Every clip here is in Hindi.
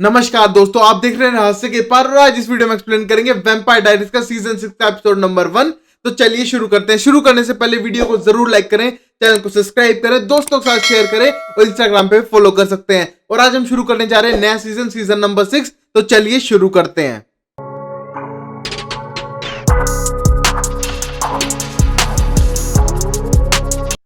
नमस्कार दोस्तों, आप देख रहे हैं रहस्य के पार और आज इस वीडियो में एक्सप्लेन करेंगे वैम्पायर डायरीज का सीजन 6 का एपिसोड नंबर 1। तो चलिए शुरू करते हैं। शुरू करने से पहले वीडियो को जरूर लाइक करें, चैनल को सब्सक्राइब करें, दोस्तों के साथ शेयर करें और इंस्टाग्राम पे फॉलो कर सकते हैं। और आज हम शुरू करने जा रहे हैं नया सीजन नंबर 6। तो चलिए शुरू करते हैं।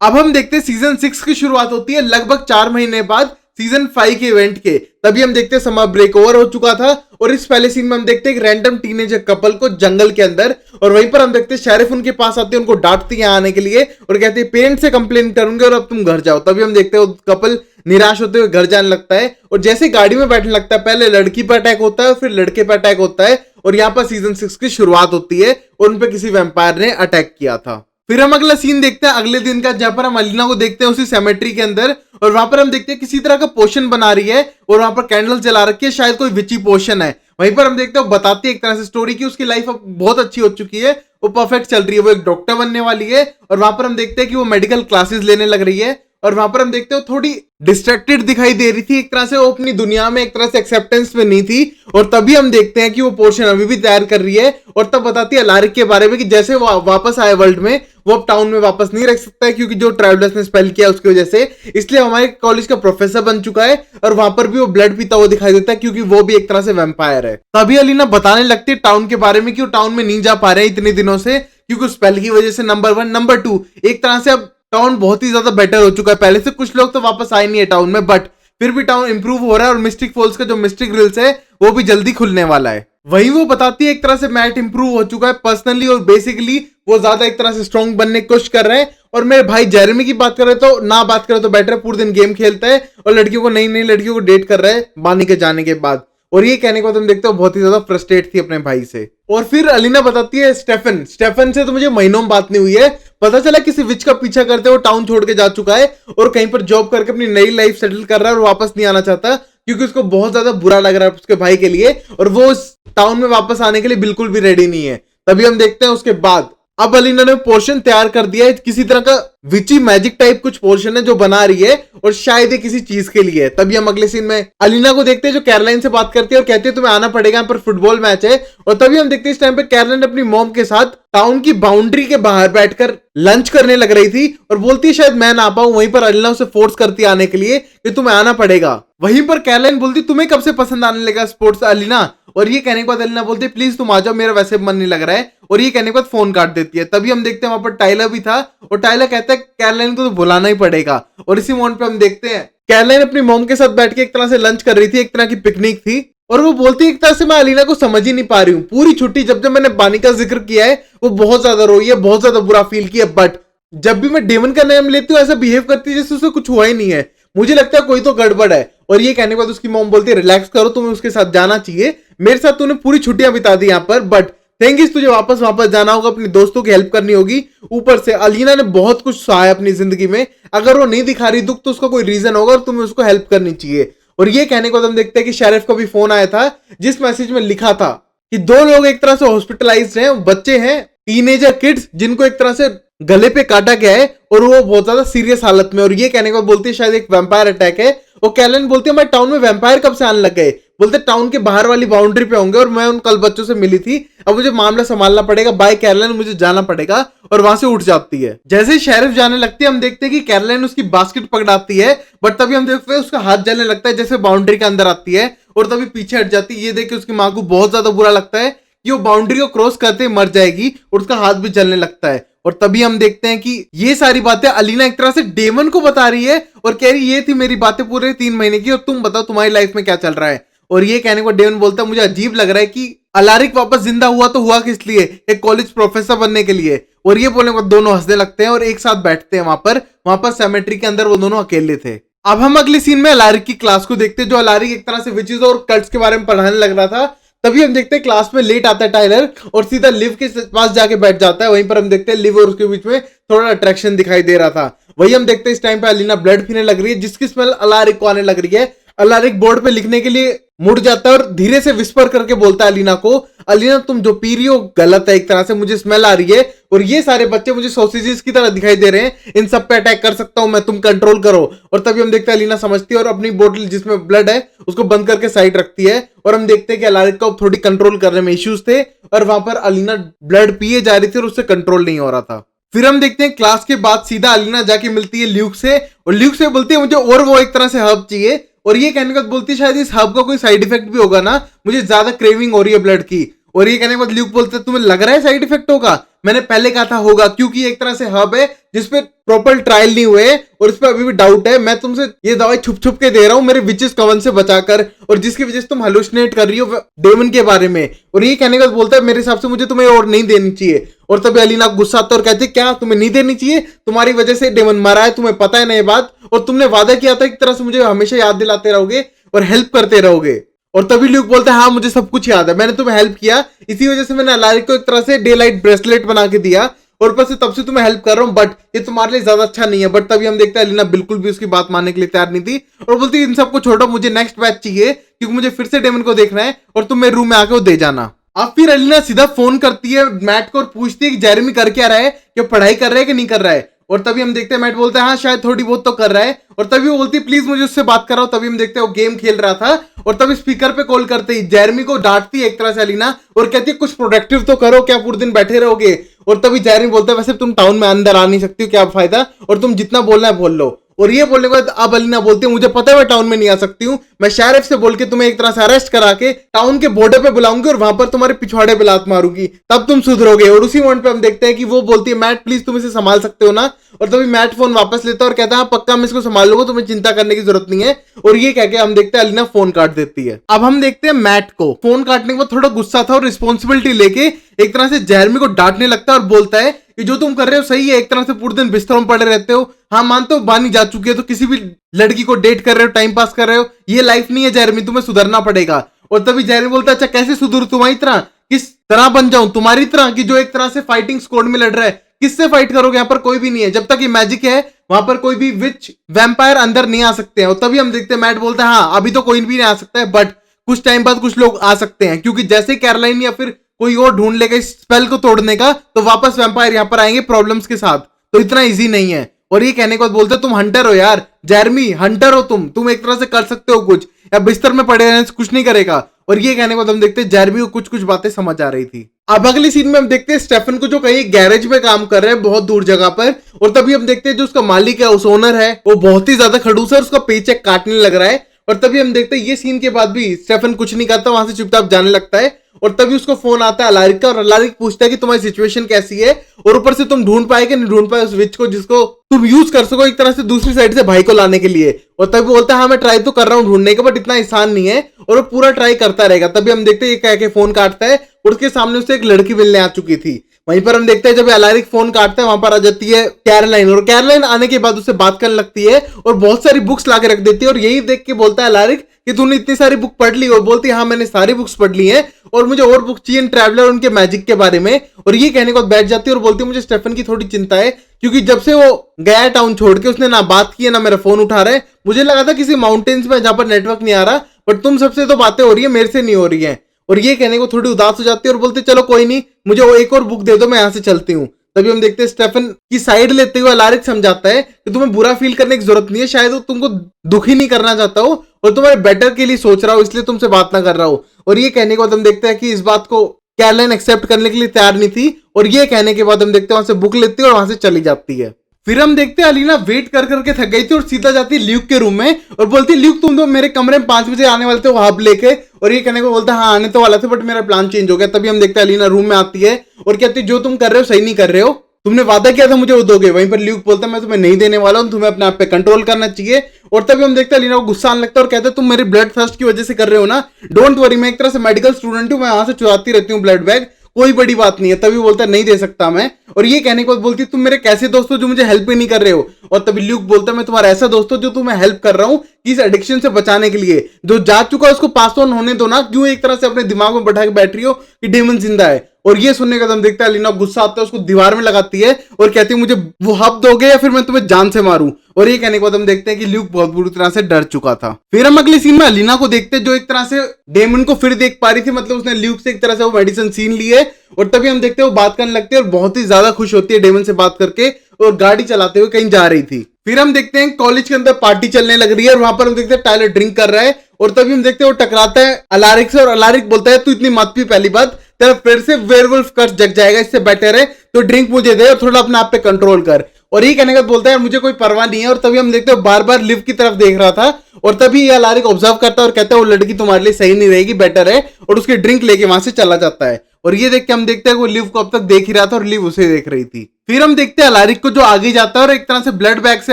अब हम देखते हैं सीजन 6 की शुरुआत होती है लगभग 4 महीने बाद सीजन 5 के इवेंट के। तभी हम देखते हैं समर ब्रेक ओवर हो चुका था और इस पहले सीन में हम देखते हैं एक रैंडम टीनेजर कपल को जंगल के अंदर, और वहीं पर हम देखते हैं शेरिफ उनके पास आते हैं, उनको डांटती है आने के लिए और कहते हैं पेरेंट्स से कंप्लेन करूंगे और अब तुम घर जाओ। तभी हम देखते हैं वो कपल निराश होते हुए घर जाने लगता है और जैसे गाड़ी में बैठने लगता है पहले लड़की पर अटैक होता है और फिर लड़के पर अटैक होता है और यहाँ पर सीजन 6 की शुरुआत होती है और उन पर किसी वैम्पायर ने अटैक किया था। फिर हम अगला सीन देखते हैं अगले दिन का, जहां पर हम अलीना को देखते हैं उसी सेमेट्री के अंदर और वहां पर हम देखते हैं किसी तरह का पोशन बना रही है और वहां पर कैंडल जला रखी है, शायद कोई विची पोशन है। वहीं पर हम देखते हैं बताती है एक तरह से स्टोरी की उसकी लाइफ अब बहुत अच्छी हो चुकी है, वो परफेक्ट चल रही है, वो एक डॉक्टर बनने वाली है। और वहां पर हम देखते हैं कि वो मेडिकल क्लासेस लेने लग रही है और वहां पर हम देखते हैं थोड़ी डिस्ट्रैक्टेड दिखाई दे रही थी, एक तरह से वो अपनी दुनिया में एक तरह से एक्सेप्टेंस में नहीं थी। और तभी हम देखते हैं कि वो पोर्शन अभी भी तैयार कर रही है और तब बताती है अलारिक के बारे में कि जैसे वो वापस आए वर्ल्ड में, वो अब टाउन में वापस नहीं रह सकता है क्योंकि जो ट्रैवलर्स ने स्पेल किया उसकी वजह से, इसलिए हमारे कॉलेज का प्रोफेसर बन चुका है और वहां पर भी वो ब्लड पीता हुआ दिखाई देता है क्योंकि वो भी एक तरह से वैम्पायर है। तभी अलीना बताने लगती है टाउन के बारे में कि वो टाउन में नहीं जा पा रहे हैं इतने दिनों से क्योंकि स्पेल की वजह से। नंबर 1, नंबर 2, एक तरह से अब टाउन बहुत ही ज्यादा बेटर हो चुका है। पहले से कुछ लोग तो वापस आए नहीं है टाउन में, बट फिर भी टाउन इंप्रूव हो रहा है और मिस्टिक फॉल्स का जो मिस्टिक रिल्स है वो भी जल्दी खुलने वाला है। वहीं वो बताती है एक तरह से मैट इंप्रूव हो चुका है पर्सनली और बेसिकली वो ज्यादा एक तरह से स्ट्रॉन्ग बनने की कोशिश कर रहे हैं। और मेरे भाई जेरेमी की बात करें तो ना बात करें तो बेटर है, पूरे दिन गेम खेलता है और लड़कियों को नई नई लड़कियों को डेट कर रहा है बानी के जाने के बाद। और ये कहने के बाद हम देखते हो बहुत ही ज्यादा फ्रस्ट्रेट थी अपने भाई से। और फिर अलीना बताती है स्टेफन से तो मुझे महीनों में बात नहीं हुई है, पता चला किसी विच का पीछा करते वो टाउन छोड़ के जा चुका है और कहीं पर जॉब करके अपनी नई लाइफ सेटल कर रहा है और वापस नहीं आना चाहता क्योंकि उसको बहुत ज्यादा बुरा लग रहा है उसके भाई के लिए और वो उस टाउन में वापस आने के लिए बिल्कुल भी रेडी नहीं है। तभी हम देखते हैं उसके बाद अब अलीना ने पोर्शन तैयार कर दिया है, किसी तरह का विची मैजिक टाइप कुछ पोर्शन है जो बना रही है और शायद ये किसी चीज के लिए है। तभी हम अगले सीन में अलीना को देखते हैं जो कैरोलाइन से बात करती है और कहती है तुम्हें आना पड़ेगा, यहाँ पर फुटबॉल मैच है। और तभी हम देखते हैं इस टाइम पे कैरोलाइन अपनी मॉम के साथ टाउन की बाउंड्री के बाहर बैठकर लंच करने लग रही थी और बोलती है शायद मैं ना आ पाऊं। वहीं पर अलीना उसे फोर्स करती है आने के लिए कि तुम्हें आना पड़ेगा। वहीं पर कैरोलाइन बोलती तुम्हें कब से पसंद आने लगा स्पोर्ट्स अलीना, और ये कहने के बाद अलीना बोलती है प्लीज तुम आ जाओ, मेरा वैसे मन नहीं लग रहा है। और ये कहने के बाद फोन काट देती है। तभी हम देखते हैं वहां पर टाइलर भी था और टाइलर कहता है कैरोलाइन को तो बुलाना ही पड़ेगा। और इसी मोमेंट पे हम देखते हैं कैरोलाइन अपनी मॉम के साथ बैठ के एक तरह से लंच कर रही थी, एक तरह की पिकनिक थी और वो बोलती है एक तरह से मैं अलीना को समझ ही नहीं पा रही हूँ। पूरी छुट्टी जब जब मैंने बानी का जिक्र किया है वो बहुत ज्यादा रोई है, बहुत ज्यादा बुरा फील किया, बट जब भी मैं डेमन का नाम लेती हूँ ऐसा बिहेव करती है जैसे उसे कुछ हुआ ही नहीं है। मुझे लगता है कोई तो गड़बड़ है। और ये कहने के बाद उसकी मॉम बोलती है रिलैक्स करो, तुम्हें उसके साथ जाना चाहिए, मेरे साथ तूने पूरी छुट्टियां बिता दी यहाँ पर, बट थिंग्स तुझे वापस जाना होगा, अपने दोस्तों की हेल्प करनी होगी। ऊपर से अलीना ने बहुत कुछ सहा अपनी जिंदगी में, अगर वो नहीं दिखा रही दुख तो उसका कोई रीजन होगा और तुम्हें उसको हेल्प करनी चाहिए। और ये कहने के बाद हम देखते हैं कि शेरिफ को भी फोन आया था जिस मैसेज में लिखा था कि 2 लोग एक तरह से हॉस्पिटलाइज्ड हैं, बच्चे हैं टीनेजर किड्स जिनको एक तरह से गले पे काटा गया है और वो बहुत ज्यादा सीरियस हालत में। और ये कहने के बाद बोलती है शायद एक वैम्पायर अटैक है। और कैरोलाइन बोलती है मैं टाउन में वैम्पायर कब से आने लग गए, बोलते टाउन के बाहर वाली बाउंड्री पे होंगे और मैं उन कल बच्चों से मिली थी, अब मुझे मामला संभालना पड़ेगा, बाय कैरोलाइन मुझे जाना पड़ेगा। और वहां से उठ जाती है। जैसे ही शेरिफ जाने लगती है हम देखते हैं कि कैरोलाइन उसकी बास्केट पकड़ाती है, बट तभी हम देखते हैं उसका हाथ जलने लगता है जैसे बाउंड्री के अंदर आती है और तभी पीछे हट जाती है। ये देख के उसकी माँ को बहुत ज्यादा बुरा लगता है कि वो बाउंड्री को क्रॉस करते मर जाएगी और उसका हाथ भी जलने लगता है। और तभी हम देखते हैं कि ये सारी बातें अलीना एक तरह से डेमन को बता रही है और कह रही ये थी मेरी बातें पूरे 3 महीने की और तुम बताओ तुम्हारी लाइफ में क्या चल रहा है। और ये कहने को डेमन बोलता है मुझे अजीब लग रहा है कि अलारिक वापस जिंदा हुआ तो हुआ किस लिए, एक कॉलेज प्रोफेसर बनने के लिए। और ये बोलने को दोनों हंसने लगते हैं और एक साथ बैठते हैं वहां पर सेमेट्री के अंदर वो दोनों अकेले थे। अब हम अगले सीन में अलारिक की क्लास को देखते हैं जो अलारिक एक तरह से विचेस और कल्ट्स के बारे में पढ़ाने लग रहा था। तभी हम देखते हैं क्लास में लेट आता है टाइलर और सीधा लिव के पास जाके बैठ जाता है। वहीं पर हम देखते हैं लिव और उसके बीच में थोड़ा अट्रैक्शन दिखाई दे रहा था। वही हम देखते हैं इस टाइम पे अलीना ब्लड पीने लग रही है जिसकी स्मेल अलारिक को आने लग रही है। अलारिक बोर्ड पे लिखने के लिए मुड़ जाता है और धीरे से विस्पर करके बोलता है अलीना को अलीना तुम जो पी रही हो गलत है, एक तरह से मुझे स्मेल आ रही है और ये सारे बच्चे मुझे सॉसेजेस की तरह दिखाई दे रहे हैं, इन सब पे अटैक कर सकता हूं मैं, तुम कंट्रोल करो। और तभी हम देखते हैं अलीना समझती है और अपनी बोतल जिसमें ब्लड है उसको बंद करके साइड रखती है और हम देखते हैं कि अलारिक को थोड़ी कंट्रोल करने में इश्यूज थे और वहां पर अलीना ब्लड पिए जा रही थी और उससे कंट्रोल नहीं हो रहा था। फिर हम देखते हैं क्लास के बाद सीधा अलीना जाके मिलती है ल्यूक से और ल्यूक से बोलती है मुझे और वो एक तरह से हर्ब चाहिए और ये कहने के बाद बोलती है शायद इस हर्ब का कोई साइड इफेक्ट भी होगा ना, मुझे ज्यादा क्रेविंग हो रही है ब्लड की। और ये कहने के बाद ल्यूक बोलते हैं तुम्हें लग रहा है साइड इफेक्ट होगा, मैंने पहले कहा था होगा, क्योंकि एक तरह से हर्ब है जिसपे प्रॉपर ट्रायल नहीं हुए और इस पे अभी भी डाउट है। मैं तुमसे ये दवाई छुप छुप के दे रहा हूं मेरे विचेस कवन से बचाकर और जिसकी वजह से तुम हेलुसिनेट कर रही हो डेमन के बारे में। और ये कहने के बाद बोलता है मेरे हिसाब से मुझे तुम्हें और नहीं देनी चाहिए। और तभी अलीना गुस्सा आता है और कहती है क्या तुम्हें नहीं देनी चाहिए, तुम्हारी वजह से डेमन मरा है, तुम्हें पता है ना ये बात, और तुमने वादा किया था एक तरह से मुझे हमेशा याद दिलाते रहोगे और हेल्प करते रहोगे। और तभी ल्यूक बोलता है हाँ मुझे सब कुछ याद है, मैंने तुम्हें हेल्प किया, इसी वजह से मैंने अलारिक को एक तरह से डे लाइट ब्रेसलेट बना के दिया और ऊपर से तब से तुम्हें हेल्प कर रहा हूं, बट ये तुम्हारे लिए ज्यादा अच्छा नहीं है। बट तभी हम देखते हैं अलीना बिल्कुल भी उसकी बात मानने के लिए तैयार नहीं थी और बोलती इन सबको छोड़ो, मुझे नेक्स्ट बैच चाहिए क्योंकि मुझे फिर से डेमन को देखना है और तुम मेरे रूम में आके वो दे जाना। अब फिर अलीना सीधा फोन करती है मैट को और पूछती है कि जेरेमी कर क्या रहा है, कि पढ़ाई कर रहा है कि नहीं कर रहा है। और तभी हम देखते हैं मैट बोलता है हाँ शायद थोड़ी बहुत तो कर रहा है और तभी वो बोलती है प्लीज मुझे उससे बात कराओ। तभी हम देखते हैं वो गेम खेल रहा था और तभी स्पीकर पे कॉल करते ही जेरेमी को डांटती है एक तरह से अलीना और कहती है कुछ प्रोडक्टिव तो करो, क्या पूरे दिन बैठे रहोगे। और तभी जेरेमी बोलता है वैसे तुम टाउन में अंदर आ नहीं सकती हो, क्या फायदा, और तुम जितना बोलना है बोल लो। और ये बोलने के बाद अब अलीना बोलती है मुझे पता है मैं टाउन में नहीं आ सकती हूँ, मैं शेरिफ से बोल के तुम्हें एक तरह से अरेस्ट करा के टाउन के बॉर्डर पे बुलाऊंगी और वहां पर तुम्हारे पिछवाड़े पे लात मारूंगी, तब तुम सुधरोगे। और उसी मोमेंट पे हम देखते हैं कि वो बोलती है मैट प्लीज तुम इसे संभाल सकते हो ना। और तभी मैट फोन वापस लेता है और कहता है पक्का मैं इसको संभाल लूंगा, तुम्हें चिंता करने की जरूरत नहीं है। और ये कह के हम देखते हैं अलीना फोन काट देती है। अब हम देखते हैं मैट को फोन काटने के बाद थोड़ा गुस्सा था और रिस्पॉन्सिबिलिटी लेके एक तरह से जेरेमी को डांटने लगता है और बोलता है कि जो तुम कर रहे हो सही है, एक तरह से पूरे दिन बिस्तरों में पड़े रहते हो, हाँ मानते हो बानी जा चुकी है तो किसी भी लड़की को डेट कर रहे हो, टाइम पास कर रहे हो, ये लाइफ नहीं है जेरेमी, तुम्हें सुधरना पड़ेगा। और तभी जेरेमी बोलता है अच्छा कैसे सुधरू तुम्हारी तरह, किस तरह बन जाऊं तुम्हारी तरह कि जो एक तरह से फाइटिंग स्क्वाड में लड़ रहा है, किससे फाइट करोगे, यहाँ पर कोई भी नहीं है, जब तक ये मैजिक है वहां पर कोई भी विच वैम्पायर अंदर नहीं आ सकते हैं। और तभी हम देखते हैं मैट बोलता है हाँ अभी तो कोई भी नहीं आ सकता है बट कुछ टाइम बाद कुछ लोग आ सकते हैं, क्योंकि जैसे कैरोलाइन या फिर कोई और ढूंढ लेगा इस स्पेल को तोड़ने का तो वापस वैम्पायर यहाँ पर आएंगे प्रॉब्लम्स के साथ, तो इतना इजी नहीं है। और ये कहने के बाद बोलते तुम हंटर हो यार जेरेमी, हंटर हो तुम एक तरह से कर सकते हो कुछ, या बिस्तर में पड़े रहने से कुछ नहीं करेगा। और ये कहने के बाद हम देखते हैं जेरेमी को कुछ कुछ बातें समझ आ रही थी। अब अगली सीन में हम देखते हैं स्टेफन को जो कहीं गैरेज में काम कर रहे हैं बहुत दूर जगह पर, और तभी हम देखते हैं जो उसका मालिक है उस ओनर है वो बहुत ही ज्यादा खड़ूस है, उसका पेचेक काटने लग रहा है। और तभी हम देखते हैं ये सीन के बाद भी स्टेफन कुछ नहीं करता, वहां से चुपचाप जाने लगता है। और तभी उसको फोन आता है अलारिक का और अलारिक पूछता है कि तुम्हारी सिचुएशन कैसी है और ऊपर से तुम ढूंढ पाए कि नहीं ढूंढ पाए उस विच को जिसको तुम यूज कर सको एक तरह से दूसरी साइड से भाई को लाने के लिए। और तभी बोलता है हाँ मैं ट्राई तो कर रहा हूँ ढूंढने का बट इतना आसान नहीं है, और वो पूरा ट्राई करता रहेगा। तभी हम देखते हैं ये कह के फोन काटता है और उसके सामने उसे एक लड़की मिलने आ चुकी थी। वहीं पर हम देखते हैं जब अलारिक फोन काटता है वहां पर आ जाती है कैरोलाइन, और कैरोलाइन आने के बाद उससे बात करने लगती है और बहुत सारी बुक्स लाके रख देती है। और यही देख के बोलता है अलारिक कि तूने इतनी सारी बुक पढ़ ली, और बोलती है हाँ मैंने सारी बुक्स पढ़ ली हैं और मुझे और बुक चाहिए ट्रैवलर उनके मैजिक के बारे में। और ये कहने के बाद बैठ जाती है और बोलती है मुझे स्टेफन की थोड़ी चिंता है, क्योंकि जब से वो गया टाउन छोड़ के उसने ना बात की है ना मेरा फोन उठा रहा है, मुझे लगा था किसी माउंटेन्स में जहां पर नेटवर्क नहीं आ रहा, बट तुम सबसे तो बातें हो रही है मेरे से नहीं हो रही है। और ये कहने को थोड़ी उदास हो जाती है और बोलते चलो कोई नहीं मुझे वो एक और बुक दे दो मैं यहां से चलती हूँ। तभी हम देखते हैं स्टेफन की साइड लेते हुए अलारिक समझाता है कि तुम्हें बुरा फील करने की जरूरत नहीं है, शायद वो तुमको दुखी नहीं करना चाहता हो और तुम्हारे बेटर के लिए सोच रहा हो इसलिए तुमसे बात ना कर रहा हो। और ये कहने के बाद हम देखते हैं कि इस बात को कैरोलाइन एक्सेप्ट करने के लिए तैयार नहीं थी, और ये कहने के बाद हम देखते हैं वहां से बुक लेती है और वहां से चली जाती है। फिर हम देखते हैं अलीना वेट कर करके थक गई थी और सीधा जाती है ल्यूक के रूम में और बोलती है ल्यूक तुम तो मेरे कमरे में 5 बजे आने वाले थे हब लेके, और ये कहने को बोलता है हाँ आने तो वाला थे बट मेरा प्लान चेंज हो गया। तभी हम देखते हैं अलीना रूम में आती है और कहती है जो तुम कर रहे हो सही नहीं कर रहे हो, तुमने वादा किया था मुझे वो दोगे। वहीं पर ल्यूक बोलता है मैं तुम्हें नहीं देने वाला हूं, तुम्हें अपने आप पे कंट्रोल करना चाहिए। और तभी हम देखते हैं अलीना को गुस्सा आने लगता है और कहते हैं तुम मेरी ब्लड थर्स्ट की वजह से कर रहे हो ना, डोंट वरी मैं एक तरह से मेडिकल स्टूडेंट हूं, मैं वहां से चुराती रहती हूँ ब्लड बैग, कोई बड़ी बात नहीं है। तभी बोलता है नहीं दे सकता मैं। और ये कहने के बाद बोलती है तुम मेरे कैसे दोस्त हो जो मुझे हेल्प ही नहीं कर रहे हो। और तभी ल्यूक बोलता है मैं तुम्हारा ऐसा दोस्त हूं जो तुम्हें हेल्प कर रहा हूं कि इस एडिक्शन से बचाने के लिए, जो जा चुका है उसको पास ऑन होने दो ना, क्यों एक तरह से अपने दिमाग में बैठा के बैठ रही हो कि डेमन जिंदा है। और ये सुनने का हम देखते हैं अलीना गुस्सा आता है, उसको दीवार में लगाती है और कहती है मुझे वो हब दोगे या फिर मैं तुम्हें जान से मारूं। और ये कहने के बाद हम देखते हैं कि ल्यूक बहुत बुरी तरह से डर चुका था। फिर हम अगले सीन में अलीना को देखते हैं जो एक तरह से डेमन को फिर देख पा रही थी, मतलब उसने ल्यूक से एक तरह से वो मेडिसिन छीन ली है। और तभी हम देखते हैं वो बात करने लगती है और बहुत ही ज्यादा खुश होती है डेमन से बात करके, और गाड़ी चलाते हुए कहीं जा रही थी। फिर हम देखते हैं कॉलेज के अंदर पार्टी चलने लग रही है और वहां पर हम देखते हैं टायलर ड्रिंक कर रहा है। और तभी हम देखते हैं वो टकराता है अलारिक से और अलारिक बोलता है तू इतनी मत पी, पहली बात तेरा फिर से वेयरवुल्फ कर्स जग जाएगा, इससे बेटर है तो ड्रिंक मुझे दे और थोड़ा अपने आप पे कंट्रोल कर। और ये कहने का बोलता है मुझे कोई परवाह नहीं है। और तभी हम देखते हैं बार बार लिव की तरफ देख रहा था और तभी ये अलारिक ऑब्जर्व करता है और कहता है वो लड़की तुम्हारे लिए सही नहीं रहेगी, बेटर है, और उसकी ड्रिंक लेके वहां से चला जाता है। और ये देख के हम देखते हैं वो लिव को अब तक देख ही रहा था और लिव उसे देख रही थी। फिर हम देखते हैं अलारिक को जो आगे जाता है और एक तरह से ब्लड बैग से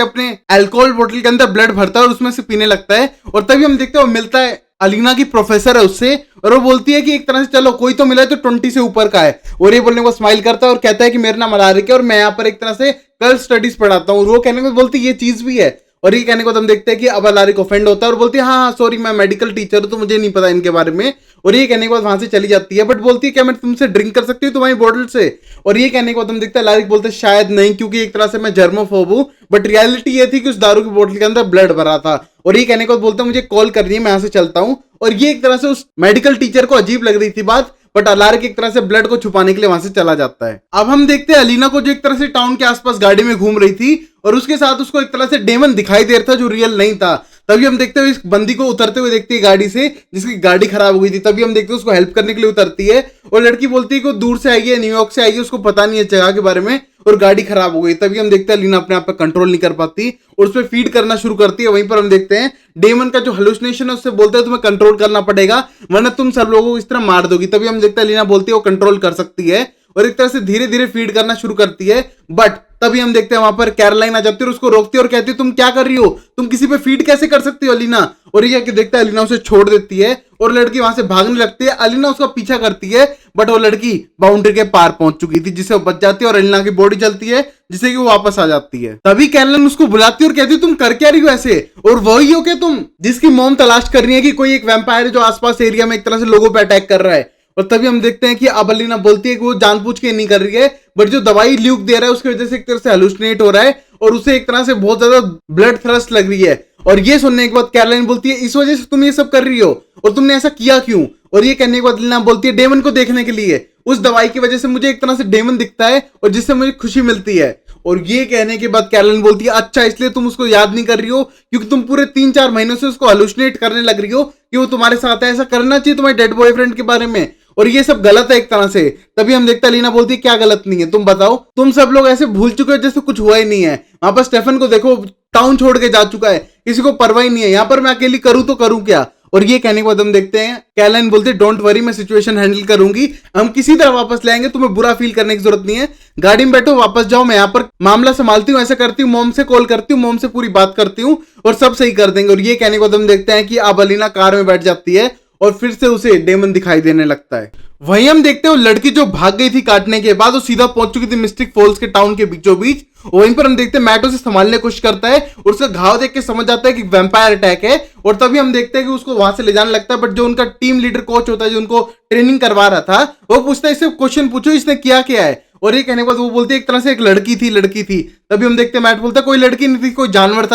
अपने अल्कोहल बोतल के अंदर ब्लड भरता है और उसमें से पीने लगता है। और तभी हम देखते हैं वो मिलता है अलीना की प्रोफेसर है उससे, और वो बोलती है कि एक तरह से चलो कोई तो मिला है जो 20 से ऊपर का है। और ये बोलने को स्माइल करता है और कहता है कि मेरा नाम अलारिक है और मैं यहाँ पर एक तरह से कल्ट स्टडीज पढ़ाता हूँ। वो कहने को बोलती है ये चीज भी है। और ये कहने को हम देखते हैं कि अब अलारिक ऑफेंड होता है और बोलती है हाँ सॉरी मैं मेडिकल टीचर हूँ तो मुझे नहीं पता इनके बारे में। और ये कहने के बाद वहां से चली जाती है, बट बोलती है क्या मैं तुमसे ड्रिंक कर सकती हूँ तुम्हारी बोतल से। और ये कहने के बाद हम देखते हैं अलारिक बोलते हैं शायद नहीं, क्योंकि एक तरह से मैं जर्मोफोब हूँ, बट रियलिटी ये थी कि उस दारू की बोतल के अंदर ब्लड भरा था। और ये कहने के बाद बोलते हैं मुझे कॉल करनी है, मैं यहाँ से चलता हूँ। और ये एक तरह से उस मेडिकल टीचर को अजीब लग रही थी बात, बट अलारिक एक तरह से ब्लड को छुपाने के लिए वहां से चला जाता है। अब हम देखते हैं अलीना को जो एक तरह से टाउन के आसपास गाड़ी में घूम रही थी और उसके साथ उसको एक तरह से डेमन दिखाई दे रहा था जो रियल नहीं था। तभी हम देखते हैं इस बंदी को उतरते हुए देखती है गाड़ी से जिसकी गाड़ी खराब हो गई थी। तभी हम देखते हैं उसको हेल्प करने के लिए उतरती है और लड़की बोलती है कि वो दूर से आई है, न्यूयॉर्क से आई है, उसको पता नहीं है जगह के बारे में और गाड़ी खराब हो गई। तभी हम देखते हैं अलीना अपने आप पर कंट्रोल नहीं कर पाती और उस पर फीड करना शुरू करती है। वहीं पर हम देखते हैं डेमन का जो हेलुसिनेशन है उससे बोलते हैं तुम्हें कंट्रोल करना पड़ेगा वरना तुम सब लोगों को इस तरह मार दोगी। तभी हम देखते हैं अलीना बोलती है वो कंट्रोल कर सकती है और एक तरह से धीरे धीरे फीड करना शुरू करती है। बट तभी हम देखते हैं वहां पर कैरोलाइन आ जाती है और उसको रोकती है और कहती है तुम क्या कर रही हो, तुम किसी पे फीड कैसे कर सकती हो अलीना। और ये कि देखता है अलीना उसे छोड़ देती है और लड़की वहां से भागने लगती है। अलीना उसका पीछा करती है बट वो लड़की बाउंड्री के पार पहुंच चुकी थी जिससे वो बच जाती है और अलीना की बॉडी चलती है जिससे कि वो वापस आ जाती है। तभी कैरोलाइन उसको बुलाती है और कहती है तुम कर क्या रही हो ऐसे, और वही हो क्या तुम जिसकी मॉम तलाश कर रही है कि कोई एक वैम्पायर है जो आसपास एरिया में एक तरह से लोगों पे अटैक कर रहा है। और तभी हम देखते हैं कि अब अलीना बोलती है कि वो जानबूझ के नहीं कर रही है, बट जो दवाई ल्यूक दे रहा है उसकी वजह से एक तरह से हेलुसिनेट हो रहा है और उसे एक तरह से बहुत ज्यादा ब्लड थ्रस्ट लग रही है। और ये सुनने के बाद कैरोलाइन बोलती है इस वजह से तुम ये सब कर रही हो और तुमने ऐसा किया क्यों। और ये कहने के बाद अलीना बोलती है डेमन को देखने के लिए, उस दवाई की वजह से मुझे एक तरह से डेमन दिखता है और जिससे मुझे खुशी मिलती है। और ये कहने के बाद कैरोलाइन बोलती है अच्छा इसलिए तुम उसको याद नहीं कर रही हो क्योंकि तुम पूरे 3-4 महीनों से उसको हेलुसिनेट करने लग रही हो कि वो तुम्हारे साथ है, ऐसा करना चाहिए तुम्हारे डेड बॉयफ्रेंड के बारे में और ये सब गलत है एक तरह से। तभी हम देखते हैं अलीना बोलती है क्या गलत नहीं है तुम बताओ, तुम सब लोग ऐसे भूल चुके हो जैसे कुछ हुआ ही नहीं है। वहां पर स्टेफन को देखो टाउन छोड़ के जा चुका है, किसी को परवाह ही नहीं है, यहाँ पर मैं अकेली करूँ तो करूँ क्या। और ये कहने के बाद हम देखते हैं कैरोलाइन बोलती है डोंट वरी मैं सिचुएशन हैंडल करूंगी, हम किसी तरह वापस लाएंगे, तुम्हें बुरा फील करने की जरूरत नहीं है, गाड़ी में बैठो वापस जाओ, मैं यहाँ पर मामला संभालती हूँ, ऐसा करती हूँ मॉम से कॉल करती हूँ, मॉम से पूरी बात करती हूँ और सब सही कर देंगे। और ये कहने के बाद हम देखते हैं कि अब अलीना कार में बैठ जाती है और फिर से उसे डेमन दिखाई देने लगता है। वहीं हम देखते हैं वो लड़की जो भाग गई थी काटने के बाद वो सीधा पहुंच चुकी थी मिस्टिक फॉल्स के टाउन के बीचों बीच। वहीं पर हम देखते हैं मैट उसे संभालने की कोशिश करता है और उसका घाव देख के समझ जाता है कि वैम्पायर अटैक है। और तभी हम देखते हैं कि उसको वहां से ले जाने लगता है, बट जो उनका टीम लीडर कोच होता है जो उनको ट्रेनिंग करवा रहा था वो पूछता है इससे क्वेश्चन पूछो इसने किया क्या है। और ये कहने के बाद वो बोलती है एक तरह से एक लड़की थी। तभी हम देखते हैं मैट बोलता है कोई लड़की नहीं थी, कोई जानवर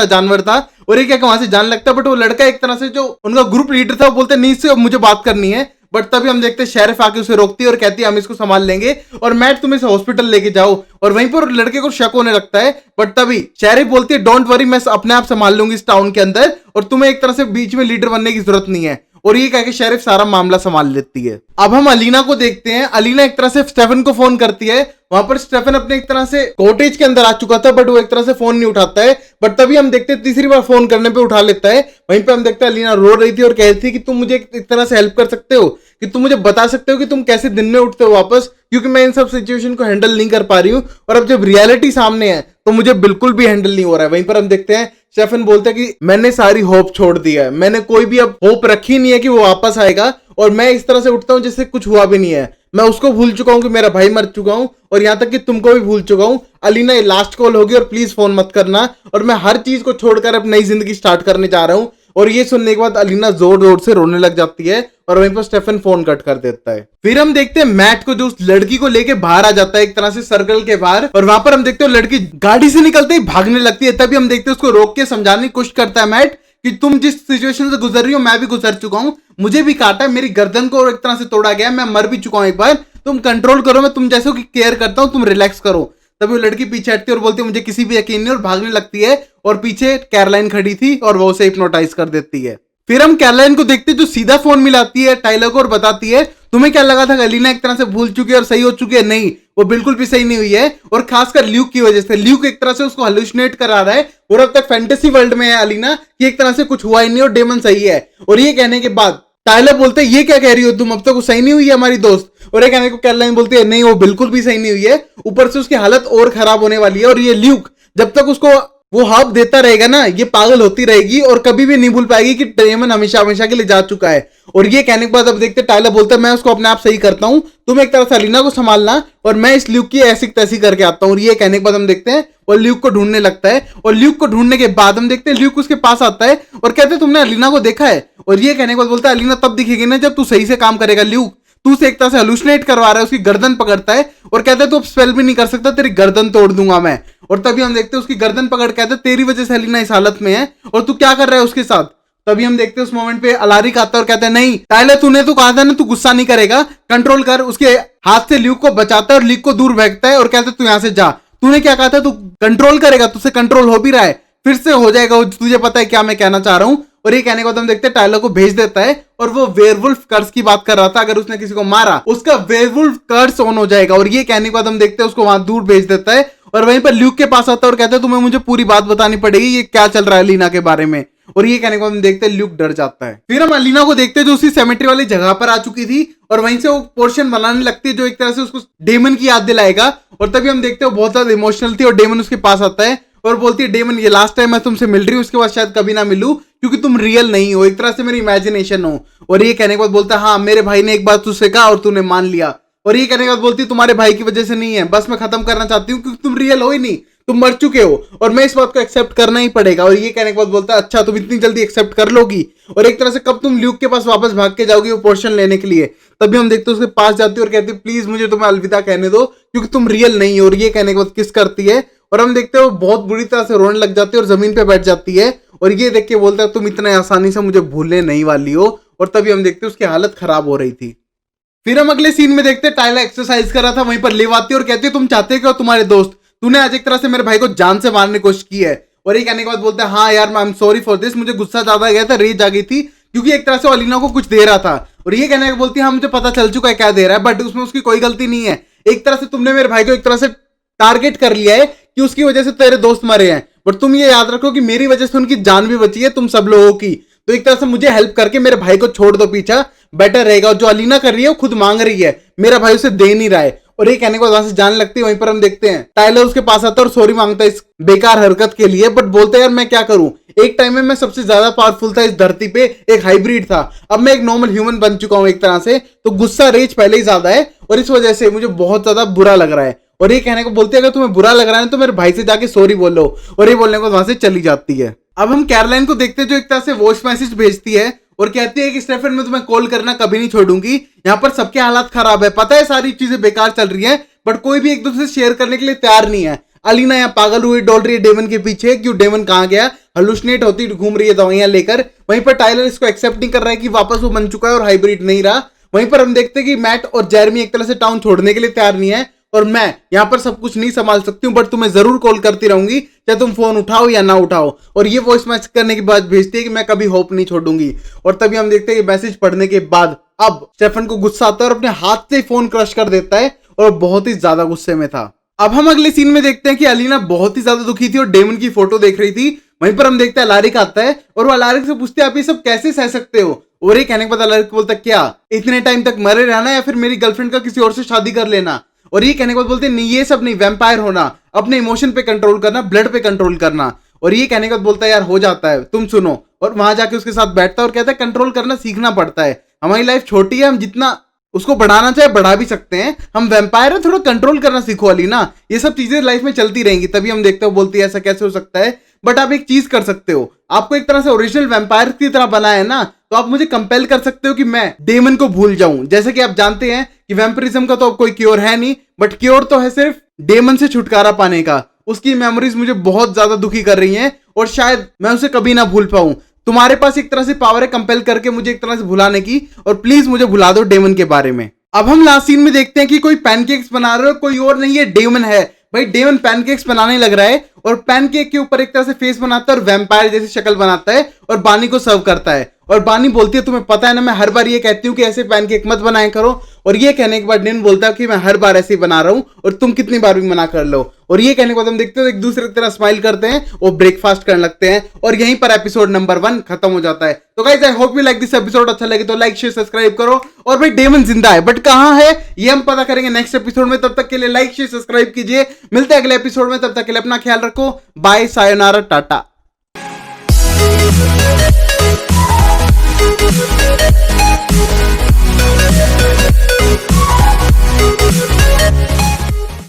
था। और ये क्या वहां से जाने लगता है, बट वो लड़का एक तरह से जो उनका ग्रुप लीडर था वो बोलते नहीं इससे मुझे बात करनी है। बट तभी हम देखते हैं शेरिफ आके उसे रोकती है और कहती है हम इसको संभाल लेंगे और मैट तुम इसे हॉस्पिटल लेके जाओ। और वहीं पर लड़के को शक होने लगता है, बट तभी शेरिफ बोलती है डोंट वरी मैं अपने आप संभाल लूंगी इस टाउन के अंदर और तुम्हें एक तरह से बीच में लीडर बनने की जरूरत नहीं है। और ये कह के शेरिफ सारा मामला संभाल लेती है। अब हम अलीना को देखते हैं, अलीना एक तरह से स्टेफन को फोन करती है। वहां पर स्टेफन अपने एक तरह से कॉटेज के अंदर आ चुका था बट वो एक तरह से फोन नहीं उठाता है, बट तभी हम देखते हैं तीसरी बार फोन करने पे उठा लेता है। वहीं पे हम देखते हैं अलीना रो रही थी और कह रही थी कि तुम मुझे एक तरह से हेल्प कर सकते हो, कि तुम मुझे बता सकते हो कि तुम कैसे दिन में उठते हो वापस, क्योंकि मैं इन सब सिचुएशन को हैंडल नहीं कर पा रही हूँ और अब जब रियलिटी सामने है तो मुझे बिल्कुल भी हैंडल नहीं हो रहा है। वहीं पर हम देखते हैं स्टेफन बोलता है कि मैंने सारी होप छोड़ दी है, मैंने कोई भी अब होप रखी नहीं है कि वो वापस आएगा और मैं इस तरह से उठता हूं जैसे कुछ हुआ भी नहीं है। मैं उसको भूल चुका हूं कि मेरा भाई मर चुका हूं और यहां तक कि तुमको भी भूल चुका हूं। अलीना ये लास्ट कॉल होगी और प्लीज फोन मत करना और मैं हर चीज को छोड़कर अब नई जिंदगी स्टार्ट करने जा रहा हूं। और ये सुनने के बाद अलीना जोर जोर से रोने लग जाती है और वहीं पर स्टेफन फोन कट कर देता है। फिर हम देखते हैं मैट को जो उस लड़की को लेके बाहर आ जाता है एक तरह से सर्कल के बाहर, और वहां पर हम देखते हैं लड़की गाड़ी से निकलते ही भागने लगती है। तभी हम देखते हैं उसको रोक के समझाने की कोशिश करता है मैट कि तुम जिस सिचुएशन से गुजर रही हो मैं भी गुजर चुका हूं, मुझे भी काटा है, मेरी गर्दन को एक तरह से तोड़ा गया, मैं मर भी चुका हूं एक बार, तुम कंट्रोल करो, मैं तुम जैसे की केयर करता हूं, तुम रिलैक्स करो। तभी वो लड़की पीछे हटती है और बोलती है मुझे किसी भी यकीन नहीं, और भागने लगती है और पीछे कैरोलाइन खड़ी थी और वो उसे हिप्नोटाइज कर देती है। फिर हम कैरोलाइन को देखते हैं जो सीधा फोन मिलाती है टाइलर को और बताती है तुम्हें क्या लगा था अलीना एक तरह से भूल चुकी है और सही हो चुकी है, नहीं वो बिल्कुल भी सही नहीं हुई है, और खासकर ल्यूक की वजह से। ल्यूक एक तरह से उसको हेलुसिनेट करा रहा है और अब तक फैंटेसी वर्ल्ड में है अलीना कि एक तरह से कुछ हुआ ही नहीं और डेमन सही है। और ये कहने के बाद टाइलर बोलते हैं ये क्या कह रही हो तुम, अब तक वो सही नहीं हुई है हमारी दोस्त। और ये कहने को कैरोलाइन बोलती है नहीं वो बिल्कुल भी सही नहीं हुई है, ऊपर से उसकी हालत और खराब होने वाली है, और ये ल्यूक जब तक उसको वो हब देता रहेगा ना ये पागल होती रहेगी और कभी भी नहीं भूल पाएगी कि डेमन हमेशा हमेशा के लिए जा चुका है। और ये कहने के बाद अब देखते टाइलर बोलता है मैं उसको अपने आप सही करता हूं, तुम एक तरह से अलीना को संभालना और मैं इस ल्यूक की ऐसी तैसी करके आता हूं। और ये कहने के बाद हम देखते हैं और ल्यूक को ढूंढने लगता है, और ल्यूक को ढूंढने के बाद हम देखते हैं ल्यूक उसके पास आता है और कहते हैं तुमने अलीना को देखा है। और ये कहने के बाद बोलता है अलीना तब दिखेगी ना जब तू सही से काम करेगा ल्यूक, तू से एक तरह से हेलुसिनेट करवा रहा है, उसकी गर्दन पकड़ता है और कहता है तू अब स्पेल भी नहीं कर सकता, तेरी गर्दन तोड़ दूंगा मैं। और तभी हम देखते हैं उसकी गर्दन पकड़ कहते हैं तेरी वजह से अलीना इस हालत में है और तू क्या कर रहा है उसके साथ। तभी हम देखते हैं उस मोमेंट पे अलारिक आता है और कहता है नहीं टाइलर तूने तो कहा था ना तू गुस्सा नहीं करेगा, कंट्रोल कर। उसके हाथ से ल्यूक को बचाता है और ल्यूक को दूर फेंकता है और कहता है तू यहां से जा, तूने क्या कहा था तू कंट्रोल करेगा, तुझसे कंट्रोल हो भी रहा है, फिर से हो जाएगा, तुझे पता है क्या मैं कहना चाह रहा हूं। और ये कहने के बाद हम देखते हैं टाइलर को भेज देता है और वो वेयरवुल्फ कर्स की बात कर रहा था, अगर उसने किसी को मारा उसका वेयरवुल्फ कर्स ऑन हो जाएगा। और ये कहने के बाद हम देखते हैं उसको वहां दूर भेज देता है और वहीं पर ल्यूक के पास आता है और कहता है तुम्हें मुझे पूरी बात बतानी पड़ेगी ये क्या चल रहा है अलीना के बारे में। और ये कहने के बाद हम देखते हैं ल्यूक डर जाता है। फिर हम अलीना को देखते हैं जो उसी सेमेट्री वाली जगह पर आ चुकी थी और वहीं से वो पोर्शन बनाने लगती है जो एक तरह से उसको डेमन की याद दिलाएगा। और तभी हम देखते हैं बहुत ज्यादा इमोशनल थी और डेमन उसके पास आता है और बोलती है डेमन ये लास्ट टाइम मैं तुमसे मिल रही हूँ, उसके बाद शायद कभी ना मिलूं क्योंकि तुम रियल नहीं हो, एक तरह से मेरी इमेजिनेशन हो। और ये कहने के बाद बोलता है हाँ मेरे भाई ने एक बात तुझसे कहा और तूने मान लिया। और ये कहने के बाद बोलती है तुम्हारे भाई की वजह से नहीं है, बस मैं खत्म करना चाहती हूँ क्योंकि तुम रियल हो ही नहीं, तुम मर चुके हो और मैं इस बात को एक्सेप्ट करना ही पड़ेगा। और ये कहने के बाद बोलता है अच्छा तुम इतनी जल्दी एक्सेप्ट कर लोगी, और एक तरह से कब तुम ल्यूक के पास वापस भाग के जाओगी वो पोर्शन लेने के लिए। तभी हम देखते हैं उसके पास जाती है और कहती है प्लीज मुझे तुम्हें अलविदा कहने दो क्योंकि तुम रियल नहीं हो। और ये कहने के बाद किस करती है और हम देखते हैं वो बहुत बुरी तरह से रोने लग जाती है और जमीन पे बैठ जाती है और ये देख के बोलता है तुम इतने आसानी से मुझे भूलने नहीं वाली हो। और तभी हम देखते हैं उसकी हालत खराब हो रही थी। फिर हम अगले सीन में देखते हैं टाइलर एक्सरसाइज कर रहा था, वहीं पर लेव आती है और कहती है तुम चाहते हो तुम्हारे दोस्त, तूने आज एक तरह से मेरे भाई को जान से मारने की कोशिश की है। और ये कहने के बाद बोलता है हाँ यार I am sorry for this, मुझे गुस्सा ज्यादा गया था, रेज आ गई थी क्योंकि एक तरह से अलीना को कुछ दे रहा था। और ये कहने के बोलती है हाँ मुझे पता चल चुका है क्या दे रहा है, बट उसमें उसकी कोई गलती नहीं है, एक तरह से तुमने मेरे भाई को एक तरह से टारगेट कर लिया है कि उसकी वजह से तेरे दोस्त मरे हैं, बट तुम ये याद रखो कि मेरी वजह से उनकी जान भी बची है तुम सब लोगों की, तो एक तरह से मुझे हेल्प करके मेरे भाई को छोड़ दो पीछा, बेटर रहेगा। और जो अलीना कर रही है वो खुद मांग रही है, मेरा भाई उसे दे नहीं रहा है। और ये कहने के बाद वहां से जाने लगती है। वहीं पर हम देखते हैं टाइलर उसके पास आता है और सॉरी मांगता है इस बेकार हरकत के लिए, बट बोलते हैं यार मैं क्या करूं, एक टाइम में मैं सबसे ज्यादा पावरफुल था इस धरती पे, एक हाइब्रिड था, अब मैं एक नॉर्मल ह्यूमन बन चुका हूं एक तरह से, तो गुस्सा रेज पहले ही ज्यादा है और इस वजह से मुझे बहुत ज्यादा बुरा लग रहा है। और ये कहने को बोलते हैं अगर तुम्हें बुरा लग रहा है तो मेरे भाई से जाके सॉरी बोलो। और ये बोलने को वहां से चली जाती है। अब हम कैरोलाइन को देखते हैं जो एक तरह से वॉइस मैसेज भेजती है और कहती है कि स्टेफन मैं तुम्हें कॉल करना कभी नहीं छोड़ूंगी, यहाँ पर सबके हालात खराब है, पता है सारी चीजें बेकार चल रही हैं, बट कोई भी एक दूसरे से शेयर करने के लिए तैयार नहीं है। अलीना यहाँ पागल हुई डोल रही है डेमन के पीछे, क्यों डेमन कहाँ गया, हलुसिनेट होती घूम रही है दवाइयां लेकर। वहीं पर टाइलर इसको एक्सेप्ट नहीं कर रहा है कि वापस वो बन चुका है और हाइब्रिड नहीं रहा। वहीं पर हम देखते हैं कि मैट और जेरमी एक तरह से टाउन छोड़ने के लिए तैयार नहीं है और मैं यहाँ पर सब कुछ नहीं संभाल सकती हूँ, बट तुम्हें जरूर कॉल करती रहूंगी चाहे तुम फोन उठाओ या ना उठाओ। और ये वॉइस मैसेज करने के बाद भेजती है कि मैं कभी होप नहीं छोड़ूंगी। और तभी हम देखते हैं कि मैसेज पढ़ने के बाद अब स्टेफन को गुस्सा आता है और अपने हाथ से फोन क्रश कर देता है और बहुत ही ज्यादा गुस्से में था। अब हम अगले सीन में देखते हैं कि अलीना बहुत ही ज्यादा दुखी थी और डेमन की फोटो देख रही थी। वहीं पर हम देखते हैं अलारिक आता है और वो अलारिक से पूछते हैं आप ये सब कैसे सह सकते हो। और ये कहने के बाद अलारिक बोलता है क्या इतने टाइम तक मरे रहना या फिर मेरी गर्लफ्रेंड का किसी और से शादी कर लेना। और ये कहने के बाद बोलते हैं नहीं ये सब नहीं, वैम्पायर होना, अपने इमोशन पे कंट्रोल करना, ब्लड पे कंट्रोल करना। और ये कहने के बाद बोलता है यार हो जाता है, तुम सुनो। और वहां जाके उसके साथ बैठता है और कहता है कंट्रोल करना सीखना पड़ता है, हमारी लाइफ छोटी है, हम जितना उसको बढ़ाना चाहे बढ़ा भी सकते हैं, हम वैम्पायर है, थोड़ा कंट्रोल करना सीखो अलीना, ये सब चीजें लाइफ में चलती रहेंगी। तभी हम देखते हो बोलती है ऐसा कैसे हो सकता है, बट आप एक चीज कर सकते हो, आपको एक तरह से ओरिजिनल वैम्पायर की तरह बनाया है ना, तो आप मुझे कंपेल कर सकते हो कि मैं डेमन को भूल जाऊं। जैसे कि आप जानते हैं कि वैम्पिरिज्म का तो कोई क्योर है नहीं, बट क्योर तो है सिर्फ डेमन से छुटकारा पाने का। उसकी मेमोरीज मुझे बहुत ज्यादा दुखी कर रही हैं और शायद मैं उसे कभी ना भूल पाऊं। तुम्हारे पास एक तरह से पावर है कंपेल करके मुझे एक तरह से भुलाने की, और प्लीज मुझे भुला दो डेमन के बारे में। अब हम लास्ट सीन में देखते हैं कि कोई पैनकेक्स बना रहे हो, कोई और नहीं है डेमन है। भाई डेमन पैनकेक्स बनाने लग रहा है और पैनकेक के ऊपर एक तरह से फेस बनाता है और वैम्पायर जैसी शक्ल बनाता है और बानी को सर्व करता है। और बानी बोलती है तुम्हें पता है ना मैं हर बार ये कहती हूँ कि ऐसे पैनकेक मत बनाया करो, और ये कहने के बाद डेमन बोलता है कि मैं हर बार ऐसे ही बना रहा हूँ और तुम कितनी बार भी मना कर लो। और ये कहने के बाद हम देखते हो एक दूसरे की तरह स्माइल करते हैं और ब्रेकफास्ट करने लगते हैं, और यहीं पर एपिसोड नंबर 1 खत्म हो जाता है। तो guys I hope you like this episode. अच्छा लगे तो लाइक शेयर सब्सक्राइब करो। और भाई डेमन जिंदा है बट कहां है ये हम पता करेंगे नेक्स्ट एपिसोड में। तब तक के लिए लाइक शेयर सब्सक्राइब कीजिए। मिलते हैं अगले एपिसोड में, तब तक के लिए अपना ख्याल रखो। बाय, सायोनारा, टाटा।